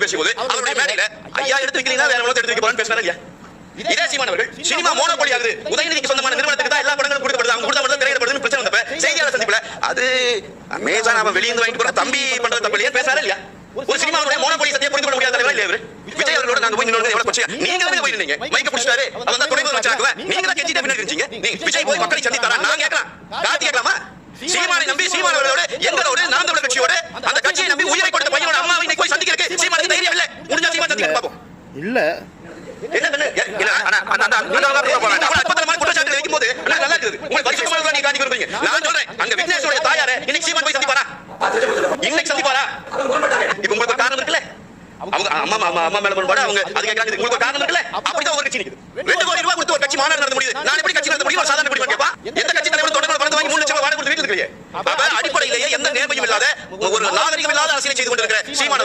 நிகழ்ச்சி போது அவருடைய மேடையில ஐயா எடுத்து வைக்கிறீங்களா வேற எவ்வளவு எடுத்து வைக்க போறான்னு பேசினாரா இல்லையா? இதே சீமான் அவர்கள் சினிமா மோனோபோலி ஆகுது, உதயநிதிக்கு சொந்தமான நிறுவனத்துக்கு தான் எல்லா படங்களும் கொடுக்கப்படுது, அவங்க கொடுத்த படம் திரையிடப்படுதுன்னு பிரச்சனை வந்தப்ப செய்தியாளர் சந்திப்புல அது அமேசான் அவன் வெளியிருந்து வாங்கிட்டு போற தம்பி பண்றது தப்பு இல்லையா பேசாரா இல்லையா? ஒரு சினிமாவுடைய மோனோபோலி சத்தியம் புரிந்து கொள்ள முடியாத தலைவரா இல்லையா இவரு? விஜய் அவர்களோட நாங்க போய் நின்னு எவ்வளவு பிரச்சனை, நீங்க தான் போய் நின்னீங்க, மைக்க புடிச்சாரு, அவன் தான் துணை முதலமைச்சராக்குவ, நீங்க தான் கெஞ்சிட்டு பின்னாடி இருக்கீங்க. விஜய் போய் மக்களை சந்தித்தாரா? நான் கேட்கலாம், கார்த்தி கேட்கலாமா? சீமானை நம்பி சீமானோட எங்களோட நாம் தமிழர் கட்சியோட அந்த கட்சியை நம்பி உயிரை கொடுத்த பையனோட அம்மாவை இன்னைக்கு போய் சந்திக்கிறதுக்கு சீமானுக்கு தைரியம் இல்ல. முடிஞ்சா சீமான் சந்திக்க பாப்போம். இல்ல என்ன இல்ல அந்த குற்றச்சாட்டு வைக்கும்போது நல்லா இருக்குது. உங்களுக்கு பரிசுத்தமா நீங்க காட்டி கொடுப்பீங்க. நான் சொல்றேன், அங்க விக்னேஷோட தாயாரே இன்னைக்கு சீமான் போய் சந்திப்பாரா? இன்னைக்கு சந்திப்பாரா? இப்ப உங்களுக்கு காரணம் இருக்குல்ல, அவங்க அம்மா மேல போட அவங்க அது கேக்குறாங்க, உங்களுக்கு காரணம் இருக்குல்ல, அப்படிதான் ஒரு கட்சி நிக்குது. 2 கோடி ரூபாய் கொடுத்து ஒரு கட்சி மாநாடு நடத்த முடியுது. நான் எப்படி கட்சி நடத்த முடியும்? ஒரு சாதாரண குடிமகன் கேப்பா, எந்த கட்சி தலைவர் தொடர்ந்து பணத்தை வாங்கி 3 லட்சம் வாடகை கொடுத்து வீட்டுக்கு இருக்கீங்க. அப்ப அடிப்படையிலேயே எந்த நேர்மையும் இல்லாத ஒரு நாகரிகம் இல்லாத அரசியலை செய்து கொண்டிருக்கிற சீமான்